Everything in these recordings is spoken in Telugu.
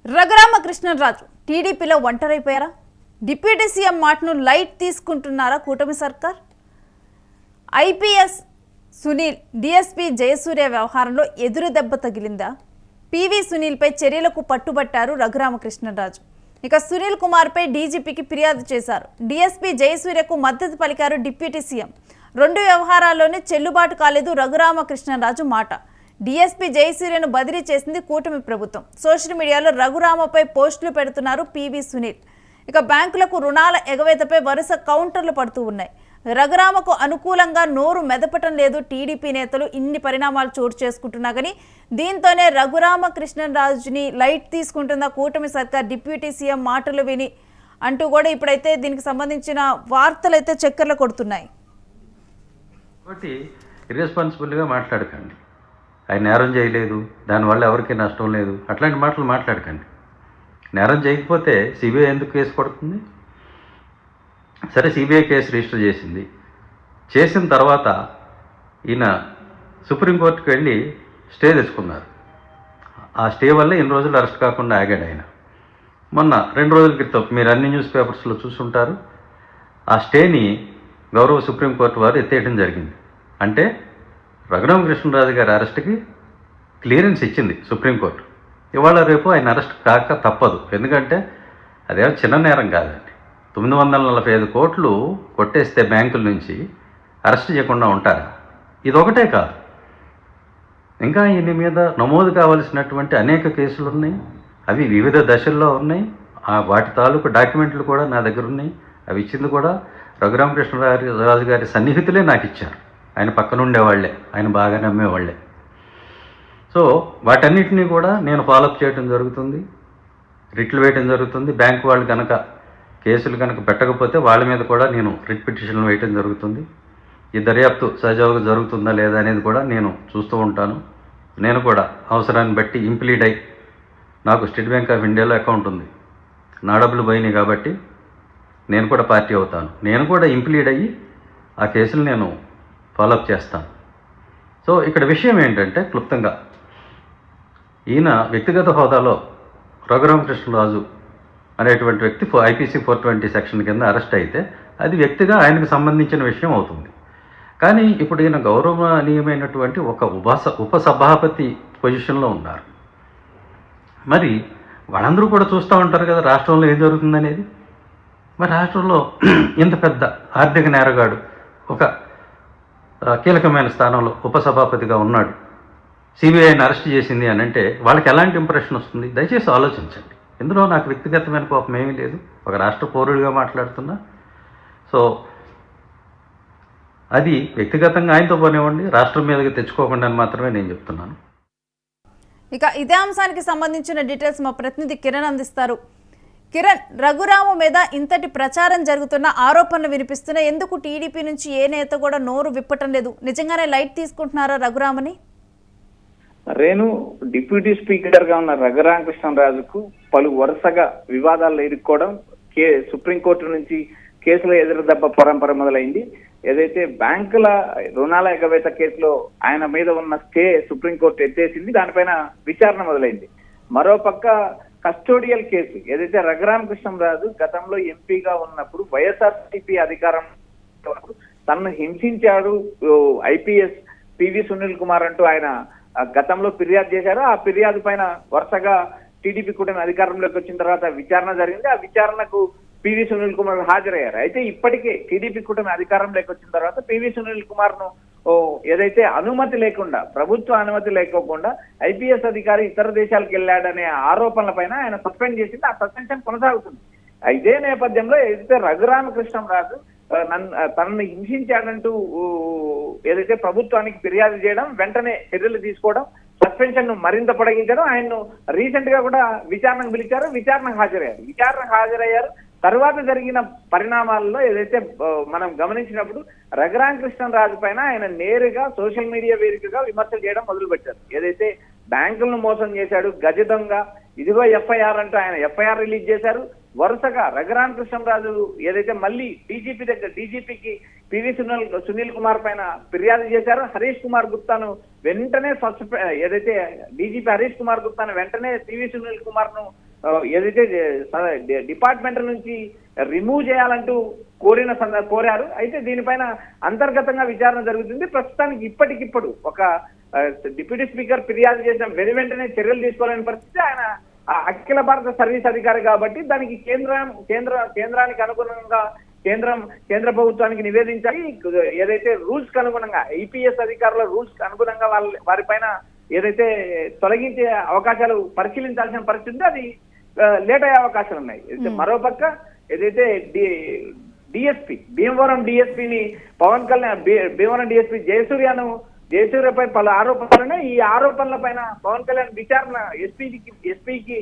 రఘురామకృష్ణరాజు టీడీపీలో ఒంటరైపోయారా? డిప్యూటీ సీఎం మాటను లైట్ తీసుకుంటున్నారా కూటమి సర్కార్? ఐపీఎస్ సునీల్ డీఎస్పీ జయసూర్య వ్యవహారంలో ఎదురు దెబ్బ తగిలిందా? పివి సునీల్పై చర్యలకు పట్టుబట్టారు రఘురామకృష్ణరాజు. ఇక సునీల్ కుమార్పై డీజీపీకి ఫిర్యాదు చేశారు. డీఎస్పీ జయసూర్యకు మద్దతు పలికారు డిప్యూటీ సీఎం. రెండు వ్యవహారాల్లోనే చెల్లుబాటు కాలేదు రఘురామకృష్ణరాజు మాట. డీఎస్పీ జయసూర్యను బదిలీ చేసింది కూటమి ప్రభుత్వం. సోషల్ మీడియాలో రఘురామపై పోస్టులు పెడుతున్నారు పివి సునీల్. ఇక బ్యాంకులకు రుణాల ఎగవేతపై వరుస కౌంటర్లు పడుతూ ఉన్నాయి. రఘురామకు అనుకూలంగా నోరు మెదపటం లేదు టీడీపీ నేతలు. ఇన్ని పరిణామాలు చోటు చేసుకుంటున్నా కానీ దీంతోనే రఘురామకృష్ణరాజుని లైట్ తీసుకుంటున్న కూటమి సర్కార్ డిప్యూటీ సీఎం మాటలు విని అంటూ కూడా ఇప్పుడైతే దీనికి సంబంధించిన వార్తలు అయితే చక్కర్లు కొడుతున్నాయి. కాబట్టి ఇర్రెస్పాన్సిబుల్గా మాట్లాడకండి. ఆయన నేరం చేయలేదు, దానివల్ల ఎవరికి నష్టం లేదు, అట్లాంటి మాటలు మాట్లాడకండి. నేరం చేయకపోతే సిబిఐ ఎందుకు కేసు కొడుతుంది? సరే, సిబిఐ కేసు రిజిస్టర్ చేసింది. చేసిన తర్వాత ఈయన సుప్రీంకోర్టుకు వెళ్ళి స్టే తెచ్చుకున్నారు. ఆ స్టే వల్ల ఇన్ని రోజులు అరెస్ట్ కాకుండా ఆగాడు ఆయన. మొన్న 2 రోజుల క్రితం మీరు అన్ని న్యూస్ పేపర్స్లో చూసుంటారు, ఆ స్టేని గౌరవ సుప్రీంకోర్టు వారు ఎత్తేయడం జరిగింది. అంటే రఘురామకృష్ణరాజు గారి అరెస్ట్కి క్లియరెన్స్ ఇచ్చింది సుప్రీంకోర్టు. ఇవాళ రేపు ఆయన అరెస్ట్ కాక తప్పదు. ఎందుకంటే అదేమో చిన్న నేరం కాదండి. 945 కోట్లు కొట్టేస్తే బ్యాంకుల నుంచి అరెస్ట్ చేయకుండా ఉంటారా? ఇదొకటే కాదు, ఇంకా ఈయన మీద నమోదు కావలసినటువంటి అనేక కేసులు ఉన్నాయి. అవి వివిధ దశల్లో ఉన్నాయి. వాటి తాలూకు డాక్యుమెంట్లు కూడా నా దగ్గర ఉన్నాయి. అవి ఇచ్చింది కూడా రఘురామకృష్ణరాజు గారి సన్నిహితులే నాకు ఇచ్చారు. ఆయన పక్కన ఉండేవాళ్లే, ఆయన బాగా నమ్మేవాళ్లే. సో వాటన్నిటినీ కూడా నేను ఫాలోఅప్ చేయడం జరుగుతుంది, రిట్లు వేయడం జరుగుతుంది. బ్యాంకు వాళ్ళు కనుక కేసులు కనుక పెట్టకపోతే వాళ్ళ మీద కూడా నేను రిట్ పిటిషన్లు వేయటం జరుగుతుంది. ఈ దర్యాప్తు సజావుగా జరుగుతుందా లేదా అనేది కూడా నేను చూస్తూ ఉంటాను. నేను కూడా అవసరాన్ని బట్టి ఇంప్లీడ్ అయ్యి, నాకు స్టేట్ బ్యాంక్ ఆఫ్ ఇండియాలో అకౌంట్ ఉంది, నా డబ్బులు పోయినాయి కాబట్టి నేను కూడా పార్టీ అవుతాను. నేను కూడా ఇంప్లీడ్ అయ్యి ఆ కేసులు నేను ఫాలోఅప్ చేస్తాను. సో ఇక్కడ విషయం ఏంటంటే, క్లుప్తంగా ఈయన వ్యక్తిగత హోదాలో రఘురామకృష్ణరాజు అనేటువంటి వ్యక్తి ఐపీసీ 420 సెక్షన్ కింద అరెస్ట్ అయితే అది వ్యక్తిగా ఆయనకు సంబంధించిన విషయం అవుతుంది. కానీ ఇప్పుడు ఈయన గౌరవనీయమైనటువంటి ఒక ఉపసభాపతి పొజిషన్లో ఉన్నారు. మరి వాళ్ళందరూ కూడా చూస్తూ ఉంటారు కదా రాష్ట్రంలో ఏం జరుగుతుందనేది. మరి రాష్ట్రంలో ఇంత పెద్ద ఆర్థిక నేరగాడు ఒక కీలకమైన స్థానంలో ఉపసభాపతిగా ఉన్నాడు, సిబిఐని అరెస్ట్ చేసింది అని అంటే వాళ్ళకి ఎలాంటి ఇంప్రెషన్ వస్తుంది? దయచేసి ఆలోచించండి. ఇందులో నాకు వ్యక్తిగతమైన కోపం ఏమీ లేదు, ఒక రాష్ట్ర పౌరుడిగా మాట్లాడుతున్నా. సో అది వ్యక్తిగతంగా ఆయనతో పోనివ్వండి, రాష్ట్రం మీదకి తెచ్చుకోకుండా అని మాత్రమే నేను చెప్తున్నాను. ఇక ఇదే అంశానికి సంబంధించిన డీటెయిల్స్ మా ప్రతినిధి కిరణ్ అందిస్తారు. కిరణ్, రఘురామ మీద ఇంతటి ప్రచారం జరుగుతున్న, ఆరోపణలు వినిపిస్తున్న, ఎందుకు టీడీపీ నుంచి ఏ నేత కూడా నోరు విప్పటం లేదు? నిజంగానే లైట్ తీసుకుంటున్నారా రఘురామని? రేణు, డిప్యూటీ స్పీకర్ గా ఉన్న రఘురామకృష్ణరాజుకు పలు వరుసగా వివాదాల్లో ఇరుక్కోవడం, సుప్రీంకోర్టు నుంచి కేసులో ఎదురుదెబ్బ పరంపర మొదలైంది. ఏదైతే బ్యాంకుల రుణాల ఎగవేత కేసులో ఆయన మీద ఉన్న స్టే సుప్రీంకోర్టు ఎత్తేసింది, దానిపైన విచారణ మొదలైంది. మరోపక్క కస్టోడియల్ కేసు ఏదైతే రఘురామకృష్ణరాజు గతంలో ఎంపీగా ఉన్నప్పుడు వైఎస్ఆర్సీపీ అధికారం తనను హింసించాడు ఐపీఎస్ పివి సునీల్ కుమార్ అంటూ ఆయన గతంలో ఫిర్యాదు చేశారు. ఆ ఫిర్యాదు పైన వరుసగా టీడీపీ కూటమి అధికారంలోకి వచ్చిన తర్వాత విచారణ జరిగింది. ఆ విచారణకు పివి సునీల్ కుమార్ హాజరయ్యారు. అయితే ఇప్పటికే టీడీపీ కూటమి అధికారంలోకి వచ్చిన తర్వాత పివి సునీల్ కుమార్ ను ఏదైతే అనుమతి లేకుండా, ప్రభుత్వ అనుమతి లేకోకుండా ఐపీఎస్ అధికారి ఇతర దేశాలకు వెళ్ళాడనే ఆరోపణల పైన ఆయన సస్పెండ్ చేసింది. ఆ సస్పెన్షన్ కొనసాగుతుంది. ఇదే నేపథ్యంలో ఏదైతే రఘురామకృష్ణరాజు తనను హింసించాడంటూ ఏదైతే ప్రభుత్వానికి ఫిర్యాదు చేయడం, వెంటనే చర్యలు తీసుకోవడం, సస్పెన్షన్ ను మరింత పొడిగించడం, ఆయన్ను రీసెంట్ గా కూడా విచారణకు పిలిచారు, విచారణకు హాజరయ్యారు. తర్వాత జరిగిన పరిణామాల్లో ఏదైతే మనం గమనించినప్పుడు రఘురామకృష్ణరాజు పైన ఆయన నేరుగా సోషల్ మీడియా వేదికగా విమర్శలు చేయడం మొదలుపెట్టారు. ఏదైతే బ్యాంకులను మోసం చేశాడు, గజ దొంగ, ఇదిగో ఎఫ్ఐఆర్ అంటూ ఆయన ఎఫ్ఐఆర్ రిలీజ్ చేశారు. వరుసగా రఘురామకృష్ణరాజు ఏదైతే మళ్ళీ డీజీపీకి పివి సునీల్ కుమార్ పైన ఫిర్యాదు చేశారు. హరీష్ కుమార్ గుప్తాను వెంటనే ఏదైతే డీజీపీ హరీష్ కుమార్ గుప్తాను వెంటనే పివి సునీల్ కుమార్ ను ఏదైతే డిపార్ట్మెంట్ నుంచి రిమూవ్ చేయాలంటూ కోరారు. అయితే దీనిపైన అంతర్గతంగా విచారణ జరుగుతుంది. ప్రస్తుతానికి ఇప్పటికిప్పుడు ఒక డిప్యూటీ స్పీకర్ ఫిర్యాదు చేసిన వెంటనే చర్యలు తీసుకోవాలని పరిస్థితి. ఆయన అఖిల భారత సర్వీస్ అధికారి కాబట్టి దానికి కేంద్రానికి అనుగుణంగా కేంద్ర ప్రభుత్వానికి నివేదించాలి. ఏదైతే రూల్స్ కి అనుగుణంగా ఐపీఎస్ అధికారుల రూల్స్ కి అనుగుణంగా వారిపైన ఏదైతే తొలగించే అవకాశాలు పరిశీలించాల్సిన పరిస్థితి అది లేట్ అయ్యే అవకాశాలు ఉన్నాయి. మరోపక్క ఏదైతే డిఎస్పీ భీమవరం డిఎస్పీని పవన్ కళ్యాణ్ భీమవరం డిఎస్పీ జయసూర్యపై పలు ఆరోపణలు ఈ ఆరోపణల పైన పవన్ కళ్యాణ్ విచారణ ఎస్పీకి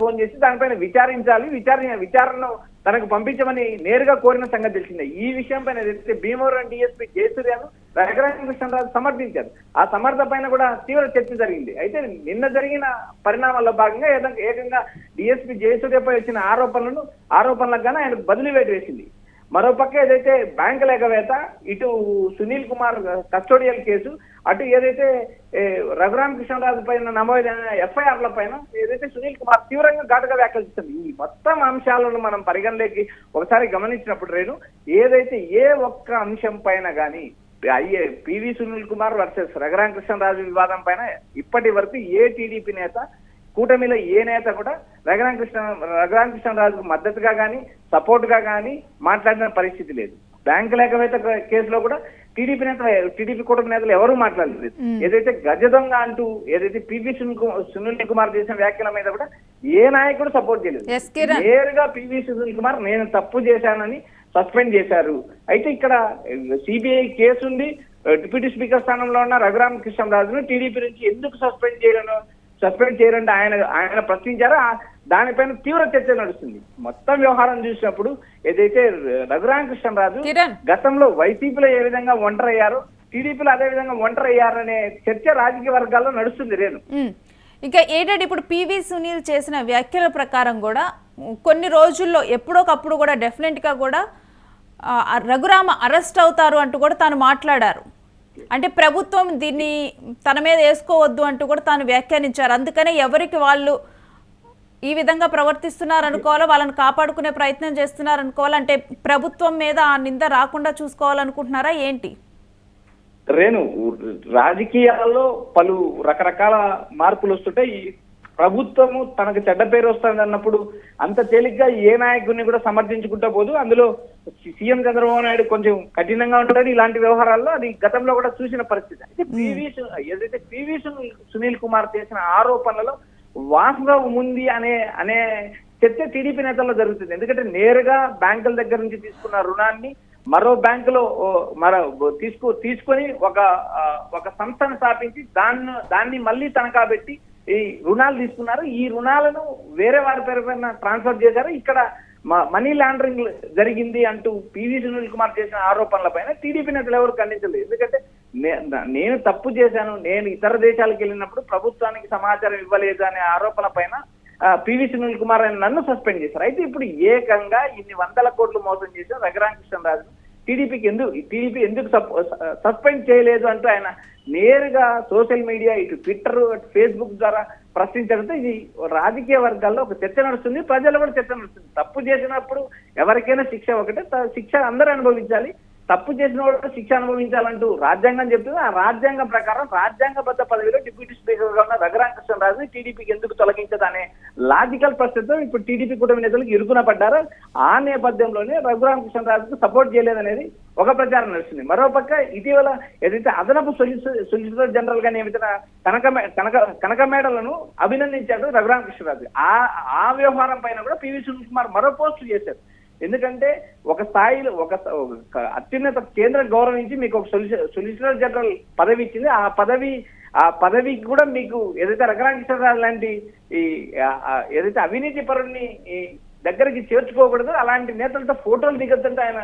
ఫోన్ చేసి దానిపైన విచారించాలి, విచారణను తనకు పంపించమని నేరుగా కోరిన సంగతి తెలిసిందే. ఈ విషయం పైన ఏదైతే భీమవరం డిఎస్పీ జయసూర్యను రఘురామకృష్ణరాజు సమర్థించారు. ఆ సమర్థ పైన కూడా తీవ్ర చర్చ జరిగింది. అయితే నిన్న జరిగిన పరిణామాల్లో భాగంగా ఏకంగా డిఎస్పీ జయసూర్యపై వచ్చిన ఆరోపణలకు గాను ఆయన బదిలీ వేటు వేసింది. మరోపక్క ఏదైతే బ్యాంకుల ఎగవేత, ఇటు సునీల్ కుమార్ కస్టోడియల్ కేసు, అటు ఏదైతే రఘురామకృష్ణరాజు పైన నమోదైన ఎఫ్ఐఆర్ల పైన ఏదైతే సునీల్ కుమార్ తీవ్రంగా ఘాటుగా వ్యాఖ్యలిస్తుంది. ఈ మొత్తం అంశాలను మనం పరిగణలోకి ఒకసారి గమనించినప్పుడు రేణు ఏదైతే ఏ ఒక్క అంశం పైన గానీ పివి సునీల్ కుమార్ వర్సెస్ రఘురామకృష్ణరాజు వివాదం పైన ఇప్పటి వరకు ఏ టీడీపీ నేత, కూటమిలో ఏ నేత కూడా రఘురామకృష్ణరాజుకు మద్దతుగా కానీ సపోర్ట్ గా కానీ మాట్లాడిన పరిస్థితి లేదు. బ్యాంకు లేకవేత కేసులో కూడా టీడీపీ కూటమి నేతలు ఎవరూ మాట్లాడలేదు. ఏదైతే గజ దొంగ అంటూ ఏదైతే పివి సునీల్ కుమార్ చేసిన వ్యాఖ్యల మీద కూడా ఏ నాయకుడు సపోర్ట్ చేయలేదు. నేరుగా పివి సునీల్ కుమార్ నేను తప్పు చేశానని సస్పెండ్ చేశారు. అయితే ఇక్కడ సిబిఐ కేసు ఉంది. డిప్యూటీ స్పీకర్ స్థానంలో ఉన్న రఘురామకృష్ణరాజును టీడీపీ నుంచి ఎందుకు సస్పెండ్ చేయరంటే ఆయన ప్రశ్నించారో దానిపైన తీవ్ర చర్చ నడుస్తుంది. మొత్తం వ్యవహారం చూసినప్పుడు ఏదైతే రఘురామకృష్ణరాజు గతంలో వైసీపీలో ఏ విధంగా ఒంటరి అయ్యారో టీడీపీలో అదే విధంగా ఒంటరి అయ్యారనే చర్చ రాజకీయ వర్గాల్లో నడుస్తుంది. రేణు ఇంకా ఏంటంటే ఇప్పుడు పివి సునీల్ చేసిన వ్యాఖ్యల ప్రకారం కూడా కొన్ని రోజుల్లో ఎప్పుడోకప్పుడు కూడా డెఫినెట్గా కూడా రఘురామ అరెస్ట్ అవుతారు అంటూ కూడా తాను మాట్లాడారు. అంటే ప్రభుత్వం దీన్ని తన మీద వేసుకోవద్దు అంటూ కూడా తాను వ్యాఖ్యానించారు. అందుకనే ఎవరికి వాళ్ళు ఈ విధంగా ప్రవర్తిస్తున్నారు అనుకోవాలా, వాళ్ళని కాపాడుకునే ప్రయత్నం చేస్తున్నారు అనుకోవాలా, అంటే ప్రభుత్వం మీద ఆ నింద రాకుండా చూసుకోవాలనుకుంటున్నారా ఏంటి? రేణు రాజకీయాల్లో పలు రకరకాల మార్పులు వస్తుంటాయి. ప్రభుత్వము తనకు చెడ్డ పేరు వస్తుంది అన్నప్పుడు అంత తేలిగ్గా ఏ నాయకుడిని కూడా సమర్థించుకుంటా పోదు. అందులో సీఎం చంద్రబాబు నాయుడు కొంచెం కఠినంగా ఉంటాడు ఇలాంటి వ్యవహారాల్లో. అది గతంలో కూడా చూసిన పరిస్థితి. అయితే ఏదైతే పివి సునీల్ కుమార్ చేసిన ఆరోపణలలో వాస్తవం ఉంది అనే చర్చ టీడీపీ నేతల్లో జరుగుతుంది. ఎందుకంటే నేరుగా బ్యాంకుల దగ్గర నుంచి తీసుకున్న రుణాన్ని మరో బ్యాంకులో తీసుకొని ఒక సంస్థను స్థాపించి దాన్ని మళ్ళీ తనఖా పెట్టి ఈ రుణాలు తీసుకున్నారు. ఈ రుణాలను వేరే వారి పేరు పైన ట్రాన్స్ఫర్ చేశారు. ఇక్కడ మనీ లాండరింగ్ జరిగింది అంటూ పివి సునీల్ కుమార్ చేసిన ఆరోపణల పైన టీడీపీ నేతలు ఎవరు ఖండించలేదు. ఎందుకంటే నేను తప్పు చేశాను, నేను ఇతర దేశాలకు వెళ్ళినప్పుడు ప్రభుత్వానికి సమాచారం ఇవ్వలేదు అనే ఆరోపణ పైన పివి సునీల్ కుమార్ అని నన్ను సస్పెండ్ చేశారు. అయితే ఇప్పుడు ఏకంగా ఇన్ని వందల కోట్లు మోసం చేసిన రఘురామకృష్ణరాజు టీడీపీ ఎందుకు సస్పెండ్ చేయలేదు అంటూ ఆయన నేరుగా సోషల్ మీడియా, ఇటు ట్విట్టర్, ఫేస్బుక్ ద్వారా ప్రశ్నించడంతో ఇది రాజకీయ వర్గాల్లో ఒక చర్చ నడుస్తుంది, ప్రజల్లో కూడా చర్చ నడుస్తుంది. తప్పు చేసినప్పుడు ఎవరికైనా శిక్ష ఒకటే, శిక్ష అందరూ అనుభవించాలి. తప్పు చేసిన వాళ్ళు శిక్ష అనుభవించాలంటూ రాజ్యాంగం చెప్తుంది. ఆ రాజ్యాంగం ప్రకారం రాజ్యాంగబద్ధ పదవిలో డిప్యూటీ స్పీకర్ గా ఉన్న రఘురామకృష్ణరాజుని టీడీపీకి ఎందుకు తొలగించదనే లాజికల్ ప్రశ్నతో ఇప్పుడు టీడీపీ కూటమి నేతలకు ఇరుకున పడ్డారు. ఆ నేపథ్యంలోనే రఘురామకృష్ణరాజుకు సపోర్ట్ చేయలేదనేది ఒక ప్రచారం నడుస్తుంది. మరోపక్క ఇటీవల ఏదైతే అదనపు సొలిసిటర్ జనరల్ గా నియమించిన కనక మేడలను అభినందించాడు రఘురామకృష్ణరాజు. ఆ వ్యవహారం పైన కూడా పివి సునీల్ కుమార్ మరో పోస్ట్ చేశారు. ఎందుకంటే ఒక స్థాయిలో ఒక అత్యున్నత కేంద్రం గౌరవించి మీకు ఒక సొలిసిటర్ జనరల్ పదవి ఇచ్చింది. ఆ పదవికి కూడా మీకు ఏదైతే రఘురామకృష్ణరాజు లాంటి ఏదైతే అవినీతి పరుడిని దగ్గరికి చేర్చుకోకూడదు అలాంటి నేతలతో ఫోటోలు దిగొద్దంటే ఆయన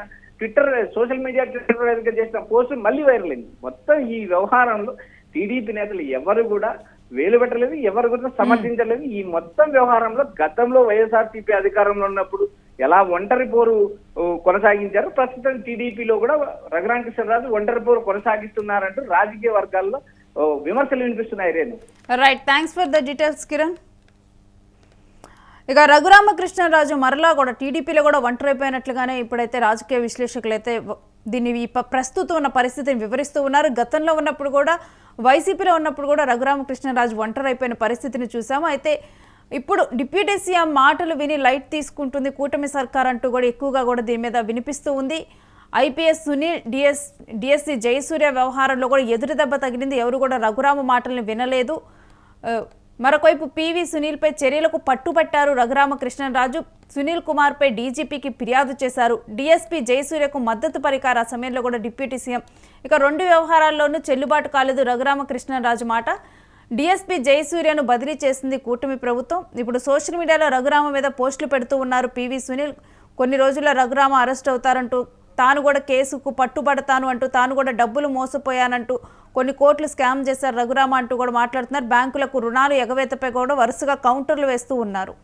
సోషల్ మీడియా ట్విట్టర్ చేసిన పోస్ట్ మళ్ళీ వైరల్ అయింది. మొత్తం ఈ వ్యవహారంలో టీడీపీ నేతలు ఎవరు కూడా వేలు పెట్టలేదు, ఎవరు కూడా సమర్థించలేదు. ఈ మొత్తం వ్యవహారంలో గతంలో వైఎస్ఆర్సీపీ అధికారంలో ఉన్నప్పుడు ఎలా ఒంటరి పోరు కొనసాగించారు, ప్రస్తుతం టీడీపీలో కూడా రఘురామకృష్ణరాజు ఒంటరి పోరు కొనసాగిస్తున్నారంటూ రాజకీయ వర్గాల్లో విమర్శలు వినిపిస్తున్నాయి. Renu right, thanks for the details Kiran. ఇక రఘురామకృష్ణరాజు మరలా కూడా టీడీపీలో కూడా ఒంటరైపోయినట్లుగానే ఇప్పుడైతే రాజకీయ విశ్లేషకులు అయితే దీన్ని ప్రస్తుతం ఉన్న పరిస్థితిని వివరిస్తూ ఉన్నారు. గతంలో ఉన్నప్పుడు కూడా వైసీపీలో ఉన్నప్పుడు కూడా రఘురామకృష్ణరాజు ఒంటరైపోయిన పరిస్థితిని చూసాము. అయితే ఇప్పుడు డిప్యూటీ సీఎం మాటలు విని లైట్ తీసుకుంటుంది కూటమి సర్కార్ అంటూ కూడా ఎక్కువగా కూడా దీని మీద వినిపిస్తూ ఉంది. ఐపీఎస్ సునీల్ డిఎస్సీ జయసూర్య వ్యవహారంలో కూడా ఎదురు దెబ్బ తగిలింది. ఎవరు కూడా రఘురామ మాటల్ని వినలేదు. మరొకవైపు పివి సునీల్పై చర్యలకు పట్టుబట్టారు రఘురామకృష్ణరాజు. సునీల్ కుమార్పై డీజీపీకి ఫిర్యాదు చేశారు. డీఎస్పీ జయసూర్యకు మద్దతు పలికారు ఆ సమయంలో కూడా డిప్యూటీ సీఎం. ఇక రెండు వ్యవహారాల్లోనూ చెల్లుబాటు కాలేదు రఘురామకృష్ణరాజు మాట. డీఎస్పీ జయసూర్యను బదిలీ చేసింది కూటమి ప్రభుత్వం. ఇప్పుడు సోషల్ మీడియాలో రఘురామ మీద పోస్టులు పెడుతూ ఉన్నారు పివి సునీల్. కొన్ని రోజుల్లో రఘురామ అరెస్ట్ అవుతారంటూ, తాను కూడా కేసుకు పట్టుబడతాను అంటూ, తాను కూడా డబ్బులు మోసపోయానంటూ, కొన్ని కోట్లు స్కామ్ చేశారు రఘురామ అంటూ కూడా మాట్లాడుతున్నారు. బ్యాంకులకు రుణాలు ఎగవేతపై కూడా వరుసగా కౌంటర్లు వేస్తూ ఉన్నారు.